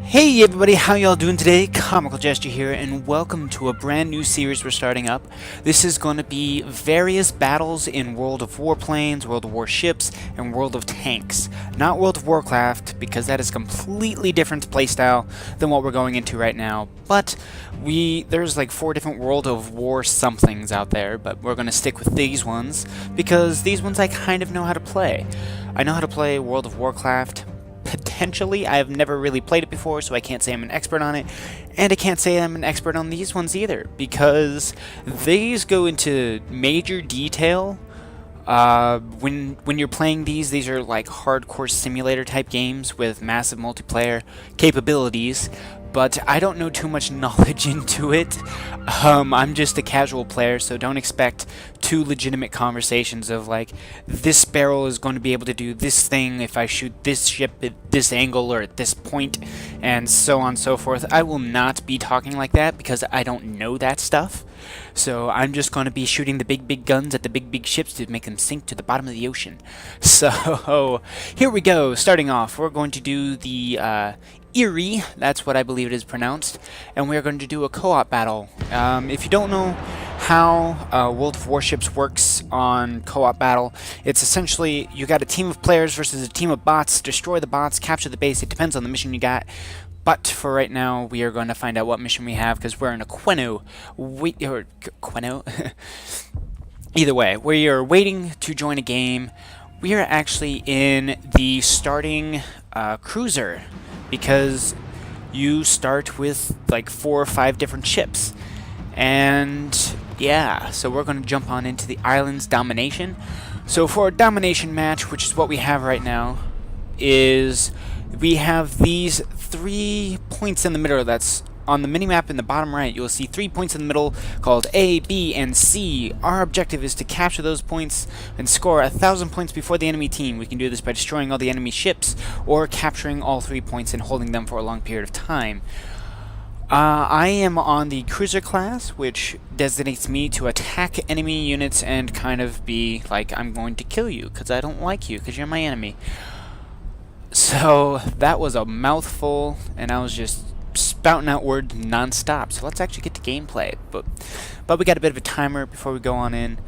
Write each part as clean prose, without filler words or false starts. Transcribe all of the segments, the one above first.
Hey everybody, how y'all doing today? Comical Gesture here, and welcome to a brand new series we're starting up. This is going to be various battles in World of Warplanes, World of Warships, and World of Tanks. Not World of Warcraft, because that is a completely different playstyle than what we're going into right now. But there's like 4 different World of War somethings out there, but we're going to stick with these ones, because these ones I kind of know how to play. I know how to play World of Warcraft. Potentially, I have never really played it before, so I can't say I'm an expert on it, and I can't say I'm an expert on these ones either, because these go into major detail. When you're playing these are like hardcore simulator type games with massive multiplayer capabilities, but I don't know too much knowledge into it. I'm just a casual player, so don't expect too legitimate conversations of like, this barrel is going to be able to do this thing if I shoot this ship at this angle or at this point, and so on and so forth. I will not be talking like that because I don't know that stuff. So I'm just going to be shooting the big guns at the big ships to make them sink to the bottom of the ocean. So here we go. Starting off, we're going to do the Erie, that's what I believe it is pronounced, and we're going to do a co-op battle. If you don't know how World of Warships works on co-op battle, it's essentially you got a team of players versus a team of bots. Destroy the bots, capture the base. It depends on the mission you got. But for right now, we are going to find out what mission we have because we're in a Queno. Queno? Either way, we are waiting to join a game. We are actually in the starting cruiser, because you start with like 4 or 5 different ships. And yeah, so we're going to jump on into the island's domination. So for a domination match, which is what we have right now, is we have these 3 points in the middle. That's on the minimap in the bottom right. You'll see 3 points in the middle called A, B, and C. Our objective is to capture those points and score 1,000 points before the enemy team. We can do this by destroying all the enemy ships or capturing all 3 points and holding them for a long period of time. I am on the cruiser class, which designates me to attack enemy units and kind of be like, I'm going to kill you because I don't like you because you're my enemy. So that was a mouthful, and I was just spouting out words non-stop. So let's actually get to gameplay. But we got a bit of a timer before we go on in.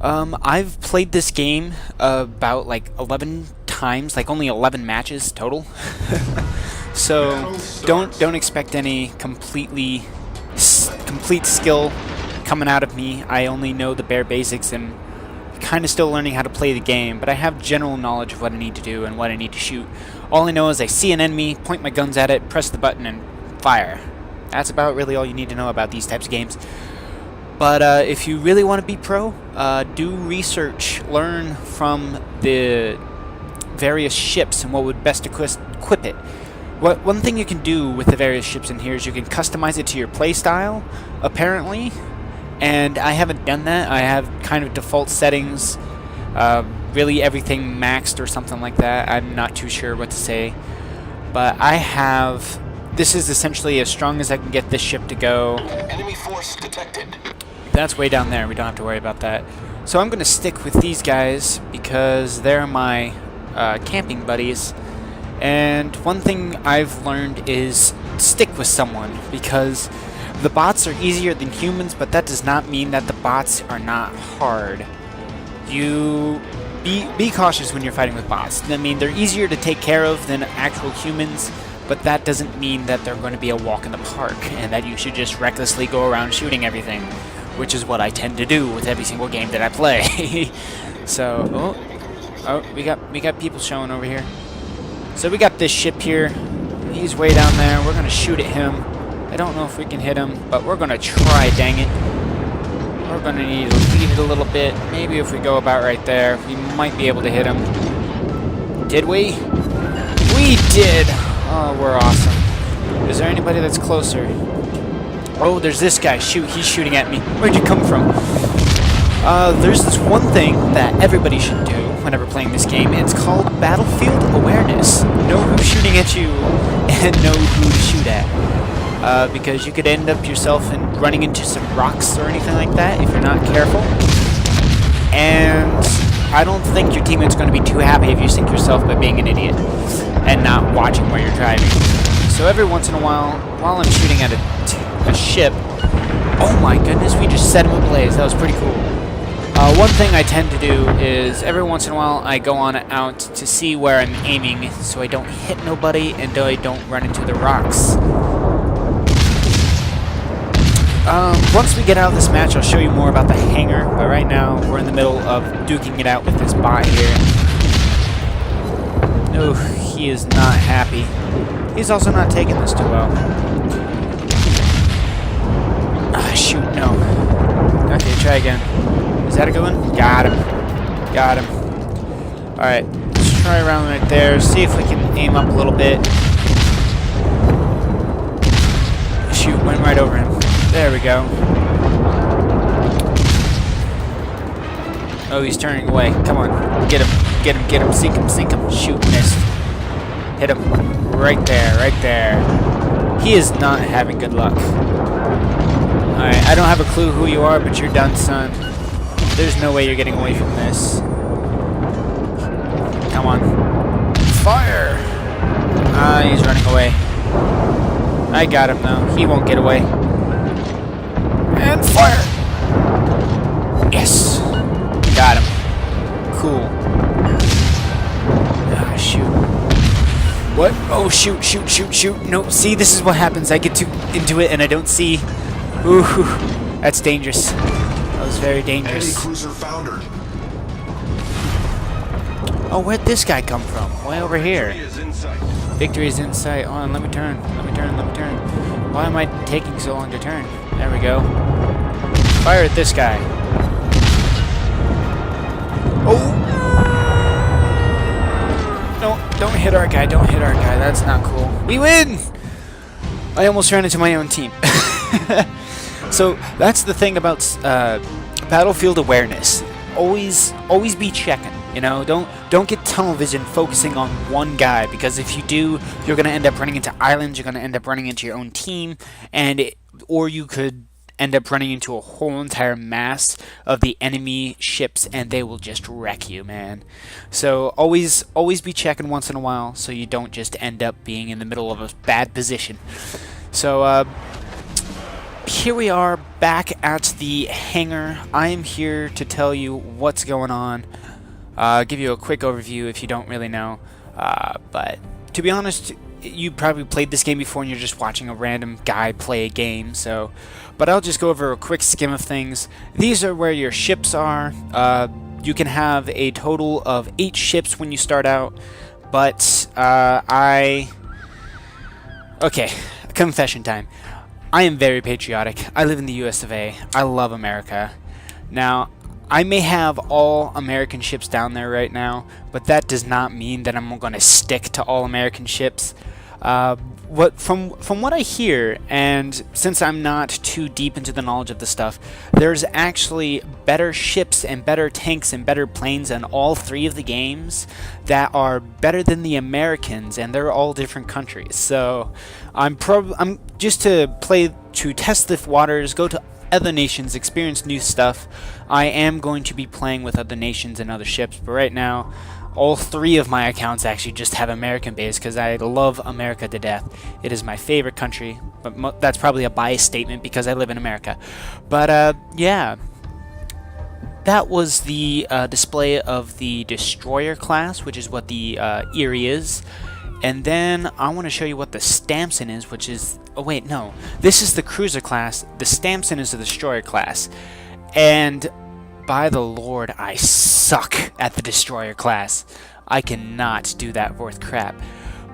I've played this game about like 11 times, like only 11 matches total. So don't expect any complete skill coming out of me. I only know the bare basics and kind of still learning how to play the game, but I have general knowledge of what I need to do and what I need to shoot. All I know is I see an enemy, point my guns at it, press the button, and fire. That's about really all you need to know about these types of games. But if you really want to be pro, do research, learn from the various ships and what would best equip it. One thing you can do with the various ships in here is you can customize it to your playstyle, apparently. And I haven't done that. I have kind of default settings, really everything maxed or something like that. I'm not too sure what to say. But I have... This is essentially as strong as I can get this ship to go. Enemy force detected. That's way down there. We don't have to worry about that. So I'm going to stick with these guys because they're my camping buddies. And one thing I've learned is stick with someone, because the bots are easier than humans, but that does not mean that the bots are not hard. You be cautious when you're fighting with bots. I mean, they're easier to take care of than actual humans, but that doesn't mean that they're going to be a walk in the park and that you should just recklessly go around shooting everything, which is what I tend to do with every single game that I play. So, we got people showing over here. So we got this ship here. He's way down there. We're gonna shoot at him. I don't know if we can hit him, but we're gonna try, dang it. We're gonna need to lead it a little bit. Maybe if we go about right there, we might be able to hit him. Did we? We did! Oh, we're awesome. Is there anybody that's closer? Oh, there's this guy. Shoot, he's shooting at me. Where'd you come from? There's this one thing that everybody should do whenever playing this game. It's called battlefield awareness. Know who's shooting at you and know who to shoot at. Because you could end up yourself running into some rocks or anything like that if you're not careful. And I don't think your teammate's going to be too happy if you sink yourself by being an idiot and not watching where you're driving. So every once in a while I'm shooting at a ship, oh my goodness, we just set him ablaze. That was pretty cool. One thing I tend to do is every once in a while I go on out to see where I'm aiming so I don't hit nobody and I don't run into the rocks. Once we get out of this match, I'll show you more about the hangar, but right now we're in the middle of duking it out with this bot here. Oh, he is not happy. He's also not taking this too well. Ah, shoot, no. Okay, try again. Is that a good one? Got him. Got him. Alright, let's try around right there, see if we can aim up a little bit. Shoot, went right over him. There we go. Oh, he's turning away. Come on. Get him. Get him. Get him. Sink him. Sink him. Shoot. Missed. Hit him. Right there. Right there. He is not having good luck. Alright, I don't have a clue who you are, but you're done, son. There's no way you're getting away from this. Come on. Fire! Ah, he's running away. I got him, though. He won't get away. And fire! Yes! Got him. Cool. Ah, shoot. What? Oh, shoot, shoot, shoot, shoot. No, see, this is what happens. I get too into it and I don't see. Ooh, that's dangerous. That was very dangerous. Cruiser foundered. Oh, where'd this guy come from? Way over here. Victory is in sight. Hold on, let me turn. Let me turn, let me turn. Why am I taking so long to turn? There we go. Fire at this guy. Oh! No, don't hit our guy, don't hit our guy. That's not cool. We win! I almost ran into my own team. So, that's the thing about battlefield awareness. Always be checking. You know, don't get tunnel vision focusing on one guy, because if you do, you're going to end up running into islands, you're going to end up running into your own team, or you could end up running into a whole entire mass of the enemy ships, and they will just wreck you, man. So always be checking once in a while, so you don't just end up being in the middle of a bad position. So here we are back at the hangar. I am here to tell you what's going on. Give you a quick overview if you don't really know, but to be honest, you probably played this game before and you're just watching a random guy play a game, so, but I'll just go over a quick skim of things. These are where your ships are. You can have a total of 8 ships when you start out, but okay, confession time. I am very patriotic. I live in the US of A. I love America. Now, I may have all American ships down there right now, but that does not mean that I'm going to stick to all American ships. From what I hear, and since I'm not too deep into the knowledge of the stuff, there's actually better ships and better tanks and better planes in all 3 of the games that are better than the Americans, and they're all different countries. So I'm just to test the waters, go to other nations, experience new stuff. I am going to be playing with other nations and other ships, but right now all 3 of my accounts actually just have American base because I love America to death. It is my favorite country, but that's probably a biased statement because I live in America. But yeah, that was the display of the destroyer class, which is what the Erie is. And then I want to show you what the Stamson is, which is... Oh, wait, no. This is the cruiser class. The Stamson is the destroyer class. And by the Lord, I suck at the destroyer class. I cannot do that worth crap.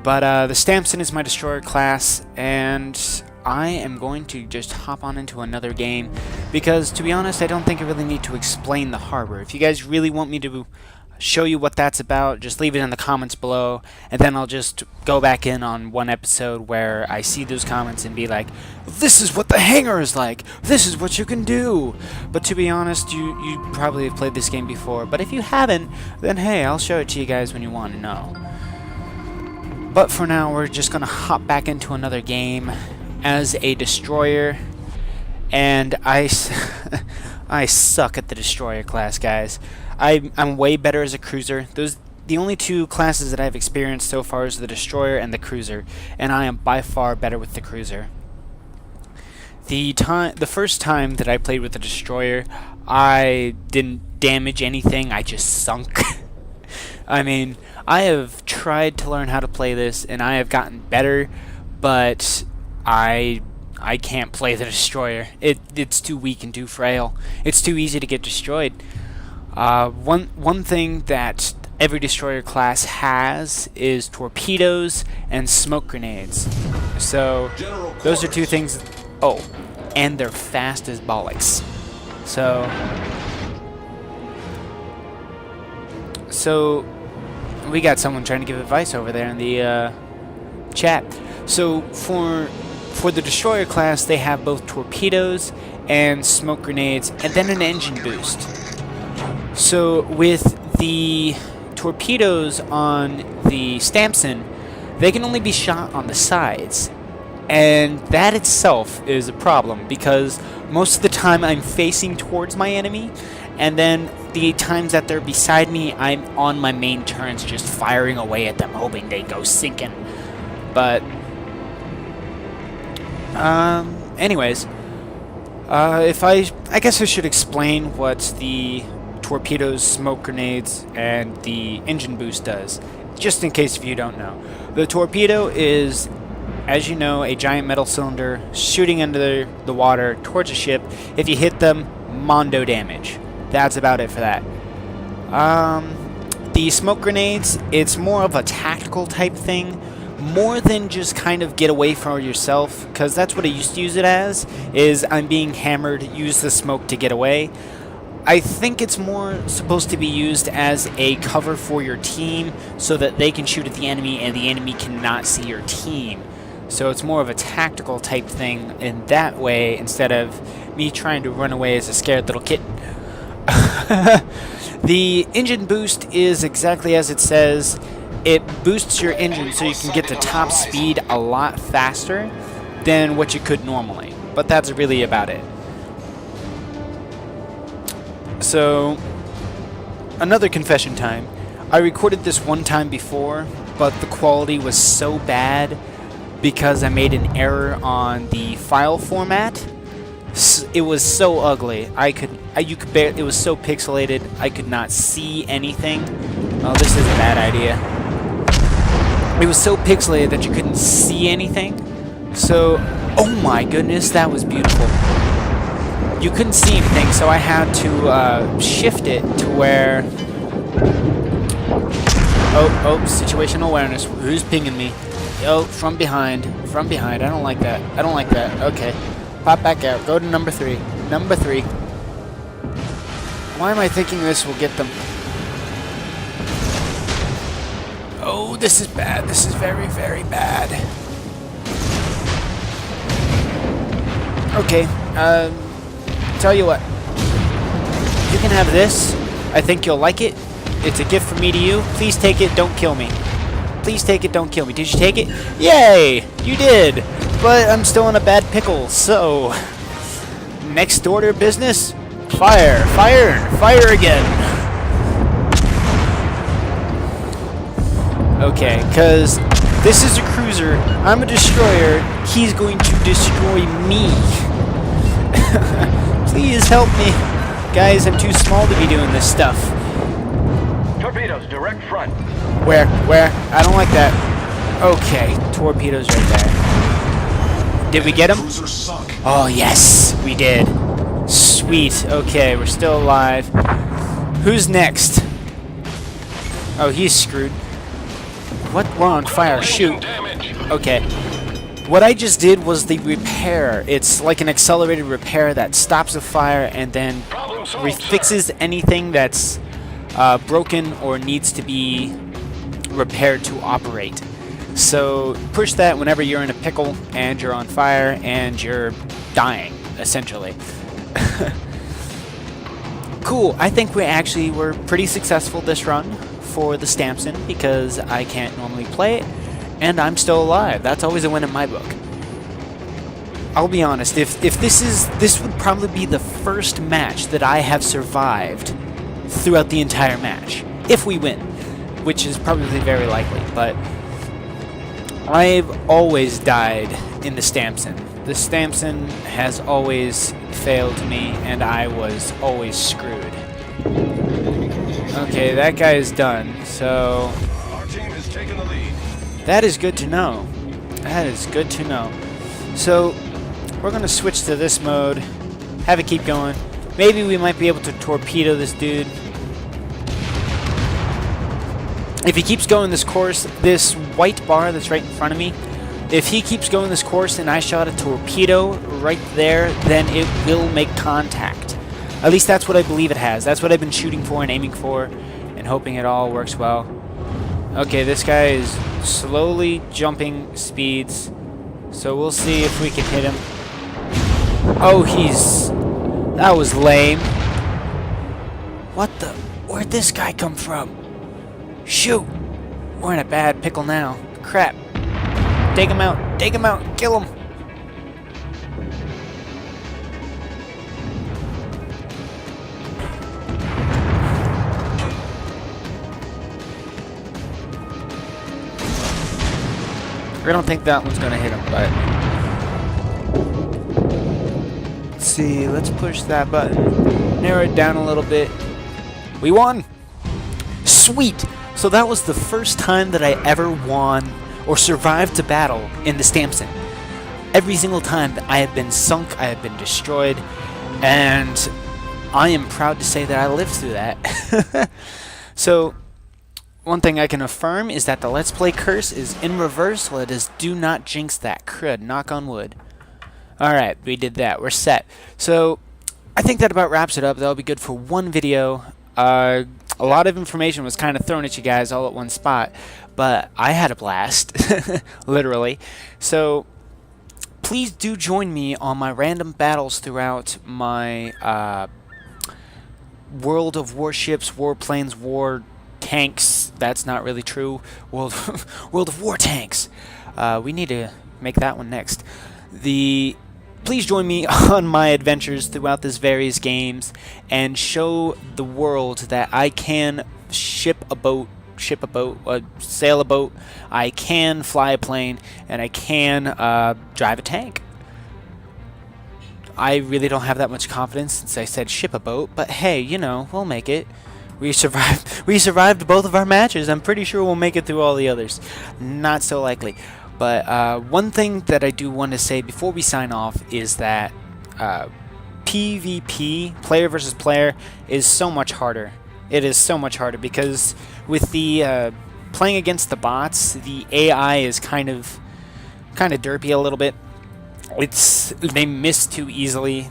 But the Stamson is my destroyer class, and I am going to just hop on into another game. Because, to be honest, I don't think I really need to explain the harbor. If you guys really want me to show you what that's about, just leave it in the comments below, and then I'll just go back in on one episode where I see those comments and be like, this is what the hangar is like, this is what you can do. But to be honest, you probably have played this game before, but if you haven't, then hey, I'll show it to you guys when you want to know. But for now, we're just gonna hop back into another game as a destroyer, and I suck at the destroyer class, guys. I'm way better as a cruiser. the only two classes that I've experienced so far is the destroyer and the cruiser, and I am by far better with the cruiser. The first time that I played with the destroyer, I didn't damage anything, I just sunk. I mean, I have tried to learn how to play this, and I have gotten better, but I can't play the destroyer. It's too weak and too frail. It's too easy to get destroyed. One thing that every destroyer class has is torpedoes and smoke grenades. So those are two things. Oh, and they're fast as bollocks. So we got someone trying to give advice over there in the chat. So for the destroyer class, they have both torpedoes and smoke grenades, and then an engine boost. So with the torpedoes on the Stamson, they can only be shot on the sides. And that itself is a problem, because most of the time I'm facing towards my enemy, and then the times that they're beside me, I'm on my main turns just firing away at them, hoping they go sinking. But, anyways, I guess I should explain what the torpedoes, smoke grenades, and the engine boost does, just in case if you don't know. The torpedo is, as you know, a giant metal cylinder shooting into the water towards a ship. If you hit them, mondo damage. That's about it for that. The smoke grenades, it's more of a tactical type thing, more than just kind of get away from yourself, because that's what I used to use it as, is I'm being hammered, use the smoke to get away. I think it's more supposed to be used as a cover for your team, so that they can shoot at the enemy and the enemy cannot see your team. So it's more of a tactical type thing in that way, instead of me trying to run away as a scared little kitten. The engine boost is exactly as it says. It boosts your engine so you can get to top speed a lot faster than what you could normally. But that's really about it. So, another confession time. I recorded this one time before, but the quality was so bad because I made an error on the file format. It was so ugly. It was so pixelated. I could not see anything. Oh, this is a bad idea. It was so pixelated that you couldn't see anything. So, oh my goodness, that was beautiful. You couldn't see anything, so I had to shift it to where. Oh, situational awareness. Who's pinging me? Oh, from behind. From behind. I don't like that. I don't like that. Okay. Pop back out. Go to number 3. Number 3. Why am I thinking this will get them? Oh, this is bad. This is very, very bad. Okay. Tell you what. You can have this. I think you'll like it. It's a gift from me to you. Please take it. Don't kill me. Please take it. Don't kill me. Did you take it? Yay! You did. But I'm still in a bad pickle, so next order of business, fire, fire, fire again. Okay, because this is a cruiser, I'm a destroyer, he's going to destroy me. Please help me. Guys, I'm too small to be doing this stuff. Torpedoes, direct front. Where? I don't like that. Okay, torpedoes right there. Did we get him? Oh, yes, we did. Sweet. Okay, we're still alive. Who's next? Oh, he's screwed. What? We're on fire. Shoot. Okay. What I just did was the repair. It's like an accelerated repair that stops the fire and then fixes anything that's broken or needs to be repaired to operate. So push that whenever you're in a pickle and you're on fire and you're dying, essentially. Cool. I think we actually were pretty successful this run for the Stamson because I can't normally play it and I'm still alive. That's always a win in my book. I'll be honest, if this would probably be the first match that I have survived throughout the entire match, if we win. which is probably very likely, but I've always died in the Stamson. The Stamson has always failed me, and I was always screwed. Okay, that guy is done, so Our team has taken the lead. that is good to know. That is good to know. So, we're going to switch to this mode, have it keep going. Maybe we might be able to torpedo this dude. If he keeps going this course, this white bar that's right in front of me, if he keeps going this course and I shot a torpedo right there, then it will make contact. At least that's what I believe it has. That's what I've been shooting for and aiming for and hoping it all works well. Okay, this guy is slowly jumping speeds, so we'll see if we can hit him. Oh, that was lame. What the? Where'd this guy come from? Shoot! We're in a bad pickle now. Crap. Take him out. Take him out. Kill him. I don't think that one's going to hit him, but... Let's see. Let's push that button. Narrow it down a little bit. We won! Sweet! So that was the first time that I ever won or survived a battle in the Stamson. Every single time that I have been sunk, I have been destroyed, and I am proud to say that I lived through that. So, one thing I can affirm is that the Let's Play curse is in reverse. Let us do not jinx that. Crud, knock on wood. Alright, we did that. We're set. So, I think that about wraps it up. That'll be good for one video. A lot of information was kind of thrown at you guys all at one spot, but I had a blast, literally. So please do join me on my random battles throughout my World of Warships, Warplanes, War Tanks. That's not really true. World of War Tanks. We need to make that one next. Please join me on my adventures throughout this various games and show the world that I can sail a boat, I can fly a plane, and I can drive a tank. I really don't have that much confidence since I said ship a boat, but hey, you know, we'll make it. We survived both of our matches. I'm pretty sure we'll make it through all the others. Not so likely. But one thing that I do want to say before we sign off is that PvP, player versus player, is so much harder. It is so much harder because with the playing against the bots, the AI is kind of derpy a little bit. They miss too easily.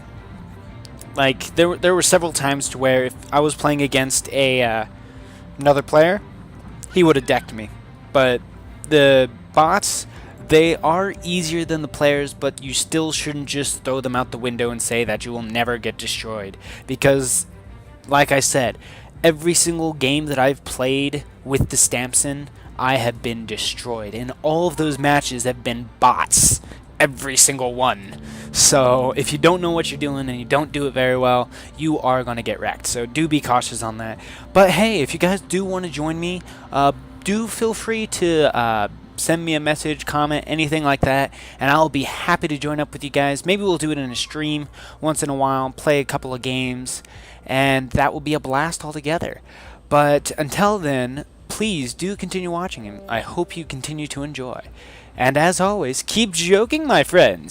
Like there were several times to where if I was playing against another player, he would have decked me. But the bots, they are easier than the players, but you still shouldn't just throw them out the window and say that you will never get destroyed. Because, like I said, every single game that I've played with the Stamson, I have been destroyed. And all of those matches have been bots. Every single one. So, if you don't know what you're doing and you don't do it very well, you are going to get wrecked. So, do be cautious on that. But hey, if you guys do want to join me, do feel free to send me a message, comment, anything like that, and I'll be happy to join up with you guys. Maybe we'll do it in a stream once in a while, play a couple of games, and that will be a blast altogether. But until then, please do continue watching him. I hope you continue to enjoy. And as always, keep joking, my friends!